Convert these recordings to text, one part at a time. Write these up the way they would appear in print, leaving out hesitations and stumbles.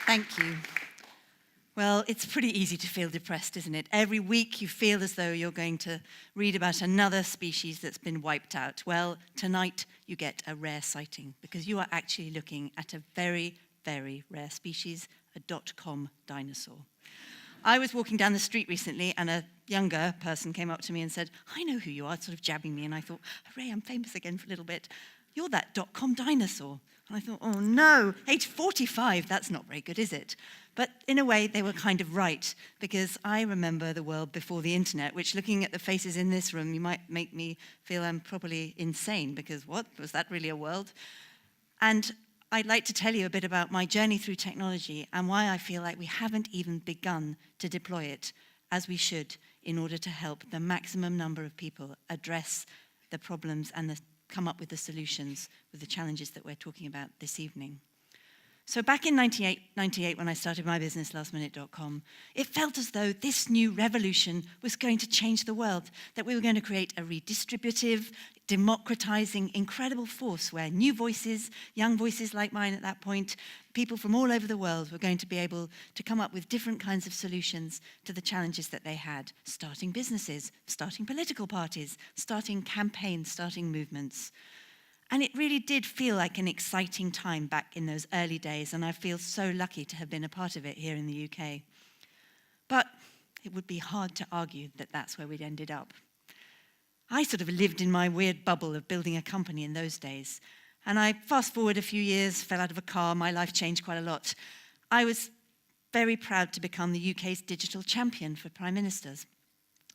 Thank you. Well, it's pretty easy to feel depressed, isn't it? Every week you feel as though you're going to read about another species that's been wiped out. Well, tonight you get a rare sighting because you are actually looking at a very, very rare species, a dot-com dinosaur. I was walking down the street recently and a younger person came up to me and said, "I know who you are," sort of jabbing me, and I thought, hooray, I'm famous again for a little bit. "You're that dot-com dinosaur." And I thought, oh no, age 45, that's not very good, is it? But in a way, they were kind of right, because I remember the world before the internet, which, looking at the faces in this room, you might make me feel I'm probably insane, because what? Was that really a world? And I'd like to tell you a bit about my journey through technology and why I feel like we haven't even begun to deploy it as we should in order to help the maximum number of people address the problems and come up with the solutions with the challenges that we're talking about this evening. So back in 1998, when I started my business, lastminute.com, it felt as though this new revolution was going to change the world, that we were going to create a redistributive, democratizing, incredible force where new voices, young voices like mine at that point, people from all over the world were going to be able to come up with different kinds of solutions to the challenges that they had, starting businesses, starting political parties, starting campaigns, starting movements. And it really did feel like an exciting time back in those early days, and I feel so lucky to have been a part of it here in the UK. But it would be hard to argue that that's where we'd ended up. I sort of lived in my weird bubble of building a company in those days, and I fast forward a few years, fell out of a car, my life changed quite a lot. I was very proud to become the UK's digital champion for prime ministers.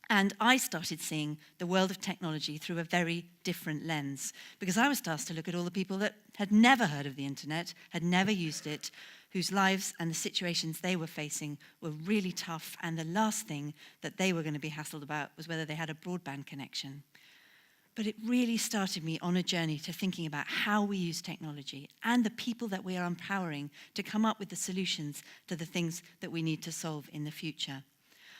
And I started seeing the world of technology through a very different lens, because I was tasked to look at all the people that had never heard of the internet, had never used it, whose lives and the situations they were facing were really tough, and the last thing that they were going to be hassled about was whether they had a broadband connection. But it really started me on a journey to thinking about how we use technology and the people that we are empowering to come up with the solutions to the things that we need to solve in the future.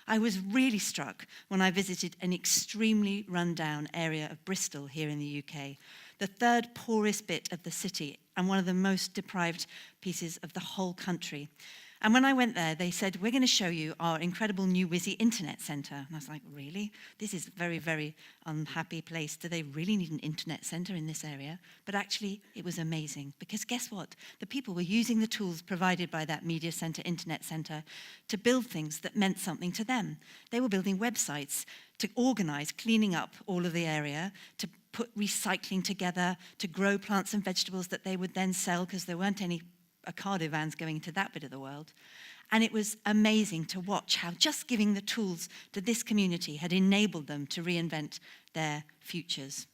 I was really struck when I visited an extremely run-down area of Bristol here in the UK, the third poorest bit of the city and one of the most deprived pieces of the whole country. And when I went there, they said, "We're going to show you our incredible new Wizzy internet centre." And I was like, really? This is a very, very unhappy place. Do they really need an internet centre in this area? But actually, it was amazing, because guess what? The people were using the tools provided by that media centre, internet centre, to build things that meant something to them. They were building websites to organise cleaning up all of the area, to put recycling together, to grow plants and vegetables that they would then sell, because there weren't any Ocado vans going into that bit of the world. And it was amazing to watch how just giving the tools to this community had enabled them to reinvent their futures.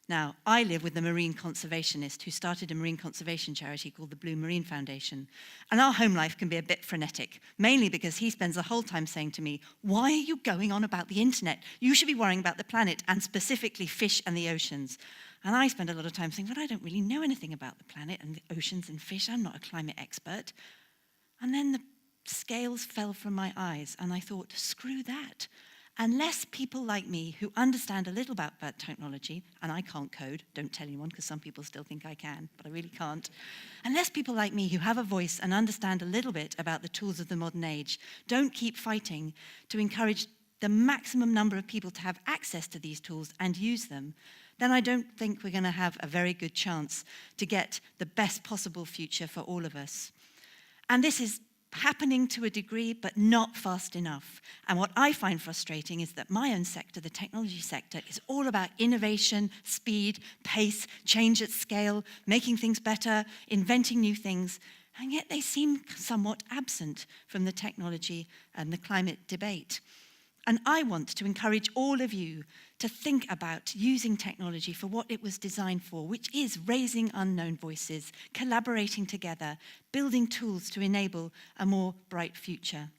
Now, I live with a marine conservationist who started a marine conservation charity called the Blue Marine Foundation. And our home life can be a bit frenetic, mainly because he spends the whole time saying to me, "Why are you going on about the internet? You should be worrying about the planet, and specifically fish and the oceans." And I spend a lot of time saying, "But I don't really know anything about the planet and the oceans and fish. I'm not a climate expert." And then the scales fell from my eyes, and I thought, screw that. Unless people like me who understand a little about technology, and I can't code, don't tell anyone, because some people still think I can, but I really can't. Unless people like me who have a voice and understand a little bit about the tools of the modern age don't keep fighting to encourage the maximum number of people to have access to these tools and use them, then I don't think we're going to have a very good chance to get the best possible future for all of us. And this is happening to a degree, but not fast enough. And what I find frustrating is that my own sector, the technology sector, is all about innovation, speed, pace, change at scale, making things better, inventing new things, and yet they seem somewhat absent from the technology and the climate debate. And I want to encourage all of you to think about using technology for what it was designed for, which is raising unknown voices, collaborating together, building tools to enable a more bright future.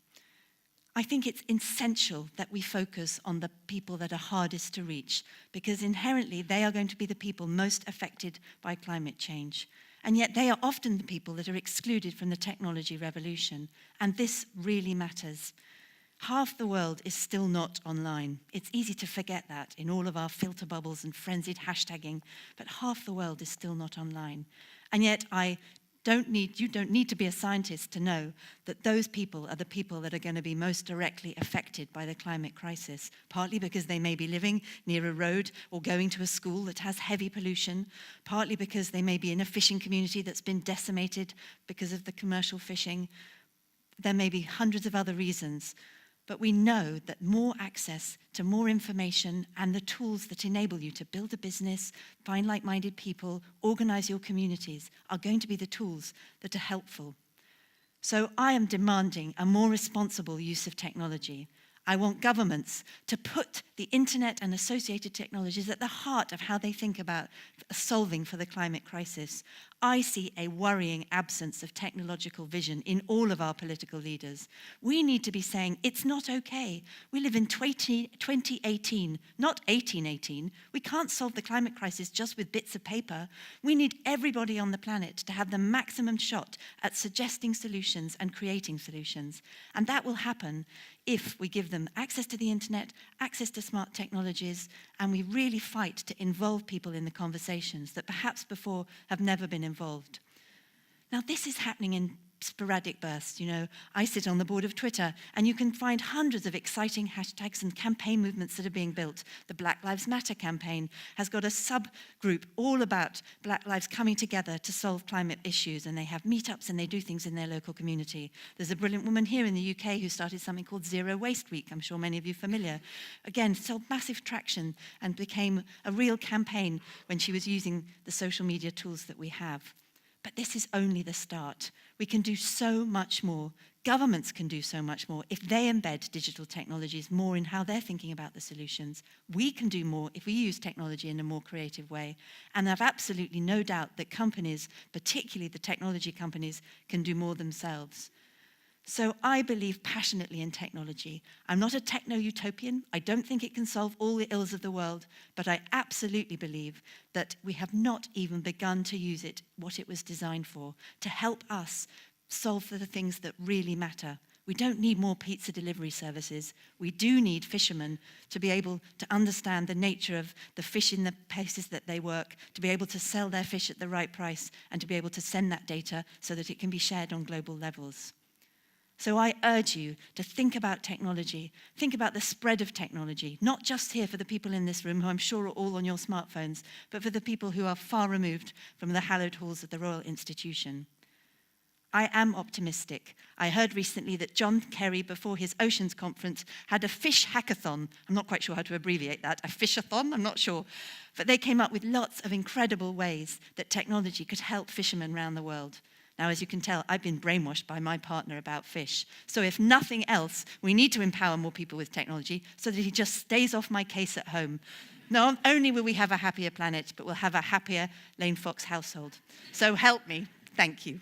I think it's essential that we focus on the people that are hardest to reach, because inherently they are going to be the people most affected by climate change. And yet they are often the people that are excluded from the technology revolution. And this really matters. Half the world is still not online. It's easy to forget that in all of our filter bubbles and frenzied hashtagging, but half the world is still not online. And yet I You don't need to be a scientist to know that those people are the people that are going to be most directly affected by the climate crisis, partly because they may be living near a road or going to a school that has heavy pollution, partly because they may be in a fishing community that's been decimated because of the commercial fishing. There may be hundreds of other reasons, but we know that more access to more information and the tools that enable you to build a business, find like-minded people, organize your communities are going to be the tools that are helpful. So I am demanding a more responsible use of technology. I want governments to put the internet and associated technologies at the heart of how they think about solving for the climate crisis. I see a worrying absence of technological vision in all of our political leaders. We need to be saying, it's not okay. We live in 2018, not 1818. We can't solve the climate crisis just with bits of paper. We need everybody on the planet to have the maximum shot at suggesting solutions and creating solutions. And that will happen if we give them access to the internet, access to smart technologies, and we really fight to involve people in the conversations that perhaps before have never been involved. Now, this is happening in sporadic bursts. I sit on the board of Twitter, and you can find hundreds of exciting hashtags and campaign movements that are being built. The Black Lives Matter campaign has got a subgroup all about Black lives coming together to solve climate issues, and they have meetups and they do things in their local community. There's a brilliant woman here in the UK who started something called Zero Waste Week. I'm sure many of you are familiar. Again, saw massive traction and became a real campaign when she was using the social media tools that we have. But this is only the start. We can do so much more. Governments can do so much more if they embed digital technologies more in how they're thinking about the solutions. We can do more if we use technology in a more creative way. And I've absolutely no doubt that companies, particularly the technology companies, can do more themselves. So I believe passionately in technology. I'm not a techno-utopian. I don't think it can solve all the ills of the world, but I absolutely believe that we have not even begun to use it, what it was designed for, to help us solve for the things that really matter. We don't need more pizza delivery services. We do need fishermen to be able to understand the nature of the fish in the places that they work, to be able to sell their fish at the right price, and to be able to send that data so that it can be shared on global levels. So I urge you to think about technology, think about the spread of technology, not just here for the people in this room who I'm sure are all on your smartphones, but for the people who are far removed from the hallowed halls of the Royal Institution. I am optimistic. I heard recently that John Kerry, before his Oceans Conference, had a fish hackathon. I'm not quite sure how to abbreviate that. A fishathon? I'm not sure. But they came up with lots of incredible ways that technology could help fishermen around the world. Now, as you can tell, I've been brainwashed by my partner about fish. So if nothing else, we need to empower more people with technology so that he just stays off my case at home. Not only will we have a happier planet, but we'll have a happier Lane Fox household. So help me. Thank you.